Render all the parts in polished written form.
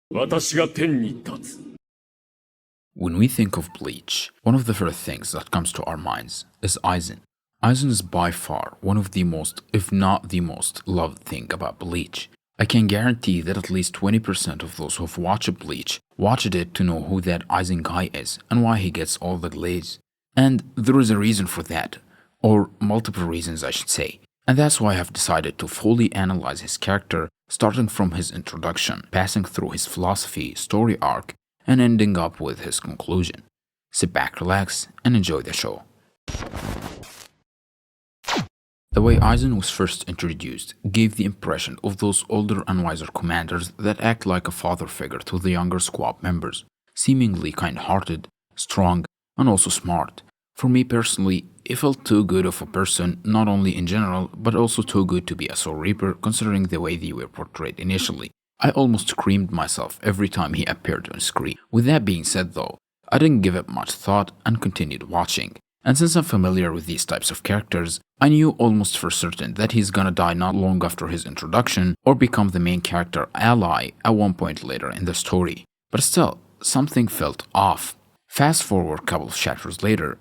私が天に立つ。 When we think of Bleach, one of the first things that comes to our minds is Aizen. Aizen is by far one of the most, if not the most, loved thing about Bleach. I can guarantee that at least 20% of those who've watched Bleach watched it to know who that Aizen guy is and why he gets all the glaze. And there is a reason for that, or multiple reasons I should say. And that's why I've decided to fully analyze his character, starting from his introduction, passing through his philosophy, story arc, and ending up with his conclusion. Sit back, relax, and enjoy the show. The way Aizen was first introduced gave the impression of those older and wiser commanders that act like a father figure to the younger squad members, seemingly kind-hearted, strong, and also smart. For me personally, it felt too good of a person, not only in general, but also too good to be a Soul Reaper considering the way they were portrayed initially. I almost screamed myself every time he appeared on screen. With that being said though, I didn't give it much thought and continued watching. And since I'm familiar with these types of characters, I knew almost for certain that he's gonna die not long after his introduction or become the main character ally at one point later in the story. But still, something felt off. Fast forward a couple of chapters later,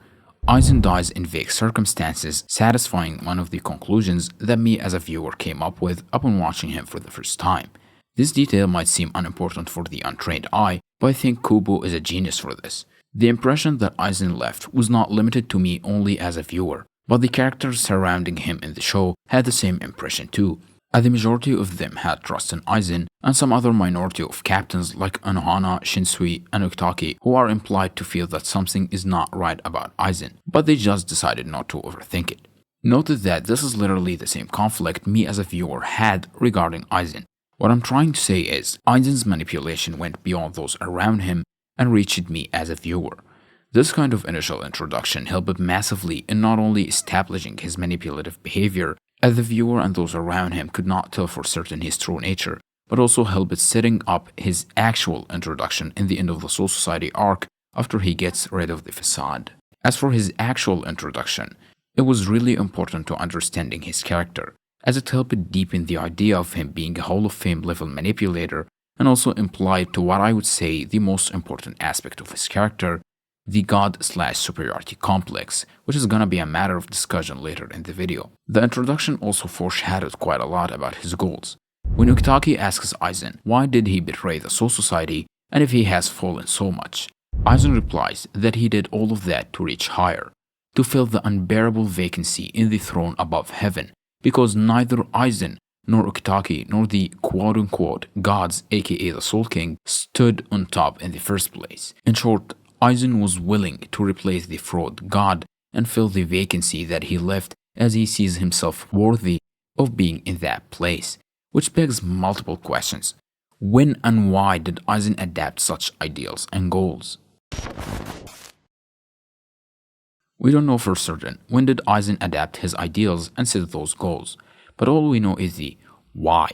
Aizen dies in vague circumstances, satisfying one of the conclusions that me as a viewer came up with upon watching him for the first time. This detail might seem unimportant for the untrained eye, but I think Kubo is a genius for this. The impression that Aizen left was not limited to me only as a viewer, but the characters surrounding him in the show had the same impression too, as the majority of them had trust in Aizen and some other minority of captains like Anohana, Shinsui, and Ukitake who are implied to feel that something is not right about Aizen, but they just decided not to overthink it. Noted that this is literally the same conflict me as a viewer had regarding Aizen. What I'm trying to say is, Aizen's manipulation went beyond those around him and reached me as a viewer. This kind of initial introduction helped massively in not only establishing his manipulative behavior, as the viewer and those around him could not tell for certain his true nature, but also helped setting up his actual introduction in the end of the Soul Society arc after he gets rid of the facade. As for his actual introduction, it was really important to understanding his character, as it helped deepen the idea of him being a Hall of Fame level manipulator and also implied to what I would say the most important aspect of his character, the God/superiority complex, which is gonna be a matter of discussion later in the video. The introduction also foreshadowed quite a lot about his goals. When Ukitake asks Aizen why did he betray the Soul Society and if he has fallen so much, Aizen replies that he did all of that to reach higher, to fill the unbearable vacancy in the throne above heaven, because neither Aizen nor Ukitake nor the quote-unquote gods aka the Soul King stood on top in the first place. In short, Aizen was willing to replace the fraud god and fill the vacancy that he left as he sees himself worthy of being in that place, which begs multiple questions. When and why did Aizen adapt such ideals and goals? We don't know for certain when did Aizen adapt his ideals and set those goals, but all we know is the why.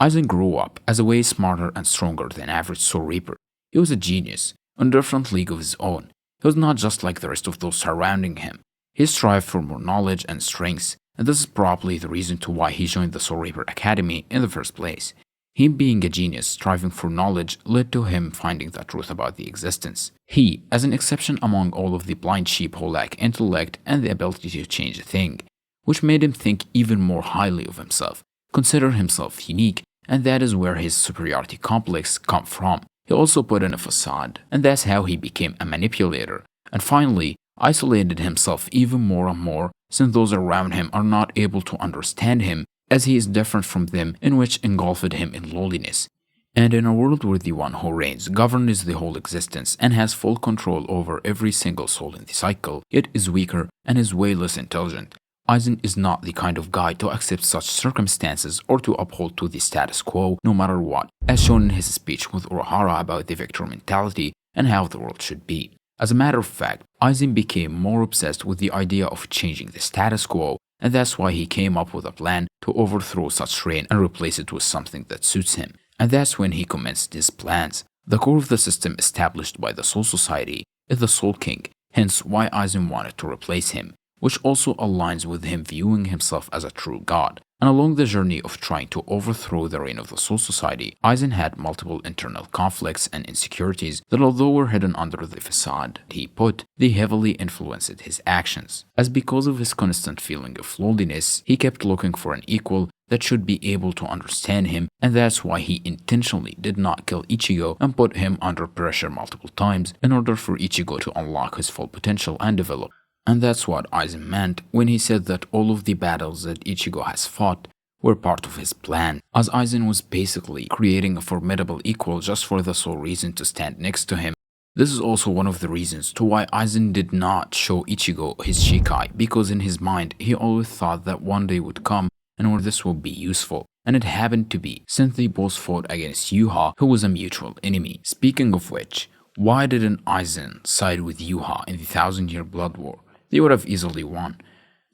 Aizen grew up as a way smarter and stronger than average Soul Reaper. He was a genius, in a different league of his own. He was not just like the rest of those surrounding him. He strived for more knowledge and strengths, and this is probably the reason to why he joined the Soul Reaper Academy in the first place. Him being a genius striving for knowledge led to him finding the truth about the existence. He, as an exception among all of the blind sheep who lack intellect and the ability to change a thing, which made him think even more highly of himself, consider himself unique, and that is where his superiority complex come from. He also put in a facade, and that's how he became a manipulator, and finally isolated himself even more and more since those around him are not able to understand him as he is different from them, in which engulfed him in loneliness. And in a world where the one who reigns governs the whole existence and has full control over every single soul in the cycle, yet is weaker and is way less intelligent, Aizen is not the kind of guy to accept such circumstances or to uphold to the status quo no matter what, as shown in his speech with Urahara about the victor mentality and how the world should be. As a matter of fact, Aizen became more obsessed with the idea of changing the status quo, and that's why he came up with a plan to overthrow such reign and replace it with something that suits him. And that's when he commenced his plans. The core of the system established by the Soul Society is the Soul King, hence why Aizen wanted to replace him, which also aligns with him viewing himself as a true god, And along the journey of trying to overthrow the reign of the Soul Society, Aizen had multiple internal conflicts and insecurities that, although were hidden under the facade he put, they heavily influenced his actions. As because of his constant feeling of loneliness, he kept looking for an equal that should be able to understand him, and that's why he intentionally did not kill Ichigo and put him under pressure multiple times in order for Ichigo to unlock his full potential and develop. And that's what Aizen meant when he said that all of the battles that Ichigo has fought were part of his plan, as Aizen was basically creating a formidable equal just for the sole reason to stand next to him. This is also one of the reasons to why Aizen did not show Ichigo his Shikai, because in his mind he always thought that one day would come and where this would be useful, and it happened to be since they both fought against Yuha, who was a mutual enemy. Speaking of which, why didn't Aizen side with Yuha in the 1,000-year Blood War? They would have easily won.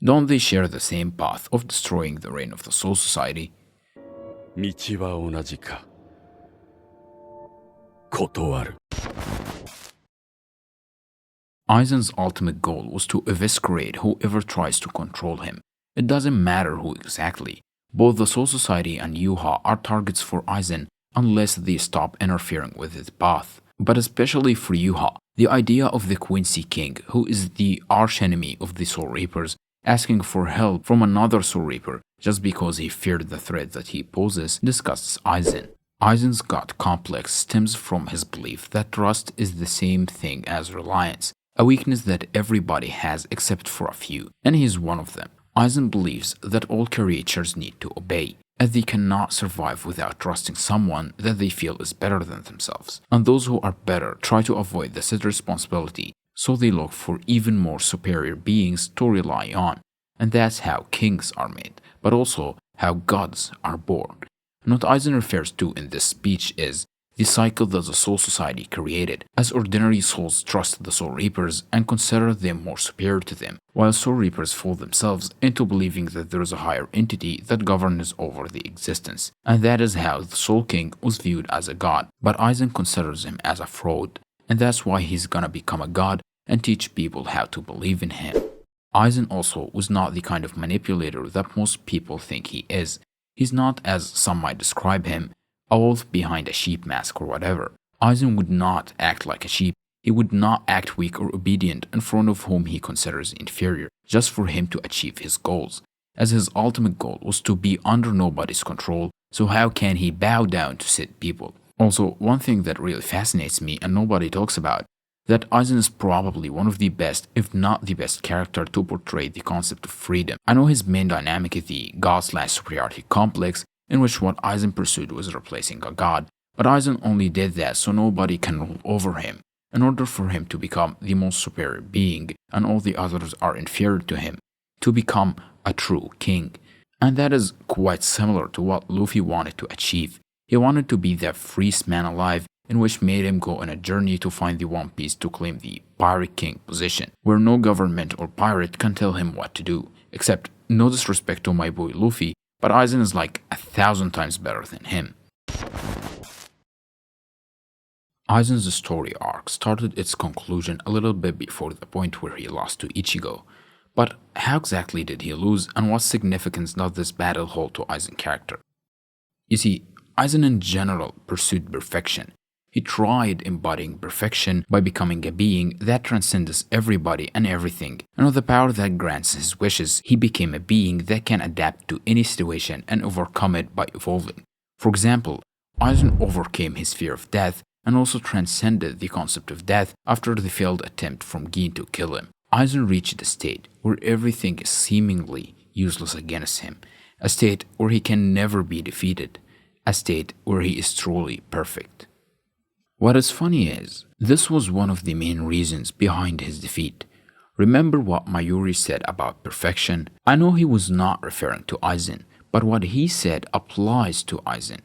Don't they share the same path of destroying the reign of the Soul Society? 道は同じか。断る。Aizen's ultimate goal was to eviscerate whoever tries to control him. It doesn't matter who exactly. Both the Soul Society and Yuha are targets for Aizen unless they stop interfering with his path. But especially for Yuha, the idea of the Quincy King, who is the archenemy of the Soul Reapers, asking for help from another Soul Reaper just because he feared the threat that he poses, disgusts Aizen. Aizen's God complex stems from his belief that trust is the same thing as reliance, a weakness that everybody has except for a few, and he is one of them. Aizen believes that all creatures need to obey, as they cannot survive without trusting someone that they feel is better than themselves. And those who are better try to avoid the said responsibility, so they look for even more superior beings to rely on. And that's how kings are made, but also how gods are born. And what Aizen refers to in this speech is the cycle that the Soul Society created, as ordinary souls trust the Soul Reapers and consider them more superior to them, while Soul Reapers fool themselves into believing that there is a higher entity that governs over the existence. And that is how the Soul King was viewed as a god, but Aizen considers him as a fraud, and that's why he's gonna become a god and teach people how to believe in him. Aizen also was not the kind of manipulator that most people think he is. He's not, as some might describe him, a wolf behind a sheep mask or whatever. Aizen would not act like a sheep. He would not act weak or obedient in front of whom he considers inferior, just for him to achieve his goals, as his ultimate goal was to be under nobody's control, so how can he bow down to said people? Also, one thing that really fascinates me and nobody talks about, that Aizen is probably one of the best, if not the best character to portray the concept of freedom. I know his main dynamic is the God/superiority complex, in which what Aizen pursued was replacing a god, but Aizen only did that so nobody can rule over him, in order for him to become the most superior being and all the others are inferior to him, to become a true king. And that is quite similar to what Luffy wanted to achieve. He wanted to be the freest man alive, in which made him go on a journey to find the One Piece to claim the Pirate King position, where no government or pirate can tell him what to do, except no disrespect to my boy Luffy, but Aizen is like 1,000 times better than him. Aizen's story arc started its conclusion a little bit before the point where he lost to Ichigo. But how exactly did he lose, and what significance does this battle hold to Aizen's character? You see, Aizen in general pursued perfection. He tried embodying perfection by becoming a being that transcends everybody and everything, and with the power that grants his wishes, he became a being that can adapt to any situation and overcome it by evolving. For example, Aizen overcame his fear of death and also transcended the concept of death after the failed attempt from Gin to kill him. Aizen reached a state where everything is seemingly useless against him, a state where he can never be defeated, a state where he is truly perfect. What is funny is, this was one of the main reasons behind his defeat. Remember what Mayuri said about perfection? I know he was not referring to Aizen, but what he said applies to Aizen.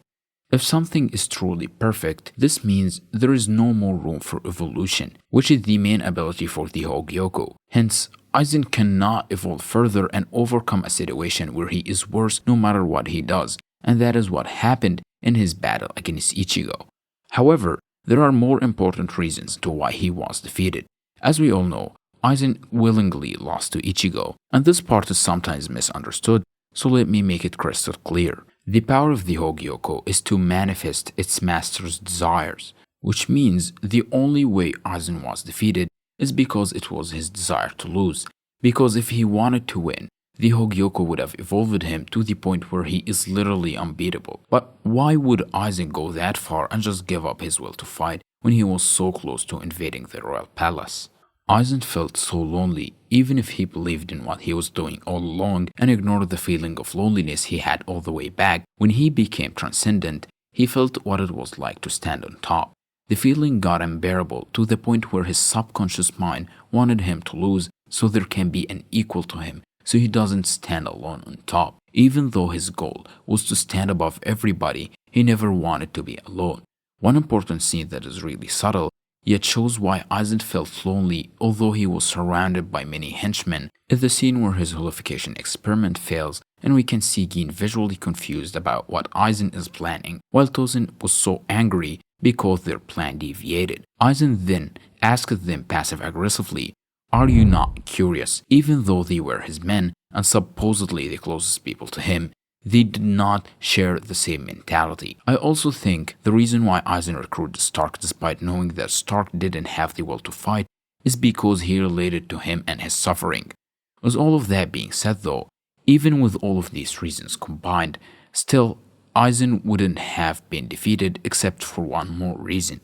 If something is truly perfect, this means there is no more room for evolution, which is the main ability for the Hogyoku. Hence, Aizen cannot evolve further and overcome a situation where he is worse no matter what he does, and that is what happened in his battle against Ichigo. However, there are more important reasons to why he was defeated. As we all know, Aizen willingly lost to Ichigo, and this part is sometimes misunderstood, So let me make it crystal clear. The power of the Hogyoko is to manifest its master's desires, which means the only way Aizen was defeated is because it was his desire to lose. Because if he wanted to win, the Hogyoko would have evolved him to the point where he is literally unbeatable. But why would Aizen go that far and just give up his will to fight when he was so close to invading the royal palace? Aizen felt so lonely, even if he believed in what he was doing all along and ignored the feeling of loneliness he had all the way back. When he became transcendent, he felt what it was like to stand on top. The feeling got unbearable to the point where his subconscious mind wanted him to lose so there can be an equal to him, so he doesn't stand alone on top. Even though his goal was to stand above everybody, he never wanted to be alone. One important scene that is really subtle, yet shows why Aizen felt lonely although he was surrounded by many henchmen, is the scene where his holification experiment fails and we can see Gin visually confused about what Aizen is planning, while Tozen was so angry because their plan deviated. Aizen then asked them passive-aggressively, "Are you not curious?" Even though they were his men and supposedly the closest people to him, they did not share the same mentality. I also think the reason why Aizen recruited Stark despite knowing that Stark didn't have the will to fight is because he related to him and his suffering. With all of that being said though, even with all of these reasons combined, still Aizen wouldn't have been defeated except for one more reason.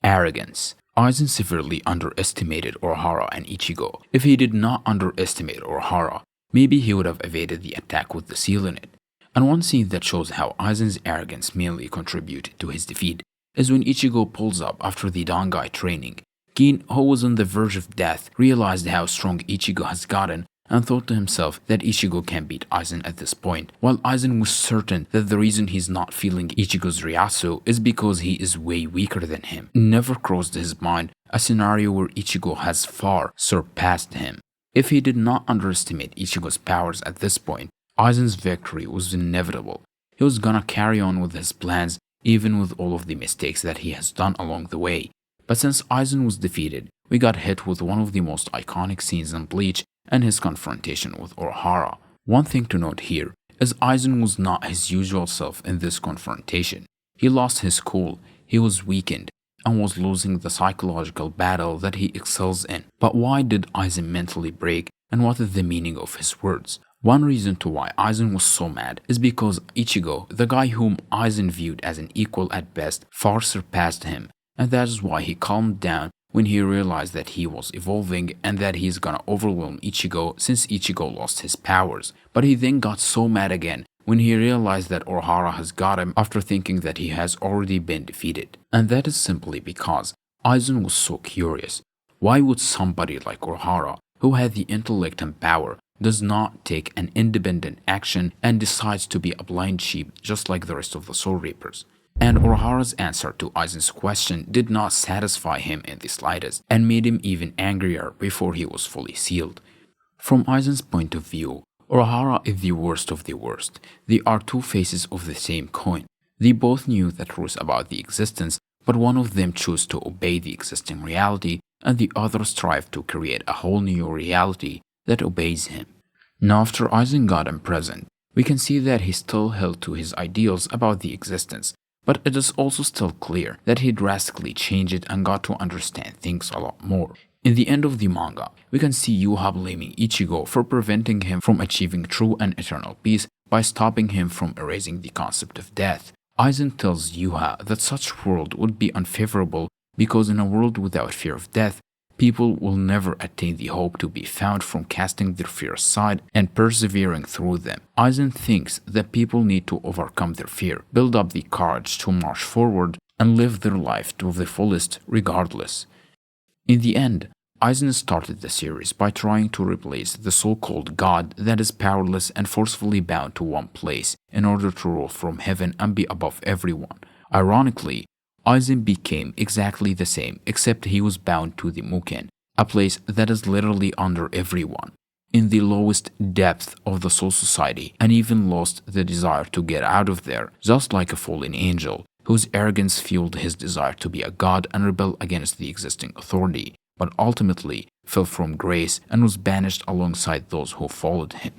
Arrogance. Aizen severely underestimated Urahara and Ichigo. If he did not underestimate Urahara, maybe he would have evaded the attack with the seal in it. And one scene that shows how Aizen's arrogance mainly contributed to his defeat is when Ichigo pulls up after the Dangai training. Gin, who was on the verge of death, realized how strong Ichigo has gotten and thought to himself that Ichigo can beat Aizen at this point, while Aizen was certain that the reason he's not feeling Ichigo's Ryasu is because he is way weaker than him. It never crossed his mind a scenario where Ichigo has far surpassed him. If he did not underestimate Ichigo's powers at this point, Aizen's victory was inevitable. He was gonna carry on with his plans even with all of the mistakes that he has done along the way. But since Aizen was defeated, we got hit with one of the most iconic scenes in Bleach and his confrontation with Urahara. One thing to note here is Aizen was not his usual self in this confrontation. He lost his cool, he was weakened, and was losing the psychological battle that he excels in. But why did Aizen mentally break, and what is the meaning of his words? One reason to why Aizen was so mad is because Ichigo, the guy whom Aizen viewed as an equal at best, far surpassed him, and that is why he calmed down when he realized that he was evolving and that he's gonna overwhelm Ichigo since Ichigo lost his powers. But he then got so mad again when he realized that Urahara has got him after thinking that he has already been defeated. And that is simply because Aizen was so curious. Why would somebody like Urahara, who had the intellect and power, does not take an independent action and decides to be a blind sheep just like the rest of the Soul Reapers? And Urahara's answer to Aizen's question did not satisfy him in the slightest and made him even angrier before he was fully sealed. From Aizen's point of view, Urahara is the worst of the worst. They are two faces of the same coin. They both knew the truth about the existence, but one of them chose to obey the existing reality and the other strived to create a whole new reality that obeys him. Now after Aizen got imprisoned, we can see that he still held to his ideals about the existence, but it is also still clear that he drastically changed it and got to understand things a lot more. In the end of the manga, we can see Yuha blaming Ichigo for preventing him from achieving true and eternal peace by stopping him from erasing the concept of death. Aizen tells Yuha that such world would be unfavorable because in a world without fear of death, people will never attain the hope to be found from casting their fear aside and persevering through them. Aizen thinks that people need to overcome their fear, build up the courage to march forward, and live their life to the fullest regardless. In the end, Aizen started the series by trying to replace the so-called God that is powerless and forcefully bound to one place in order to rule from heaven and be above everyone. Ironically, Aizen became exactly the same, except he was bound to the Muken, a place that is literally under everyone, in the lowest depth of the soul society, and even lost the desire to get out of there, just like a fallen angel, whose arrogance fueled his desire to be a god and rebel against the existing authority, but ultimately fell from grace and was banished alongside those who followed him.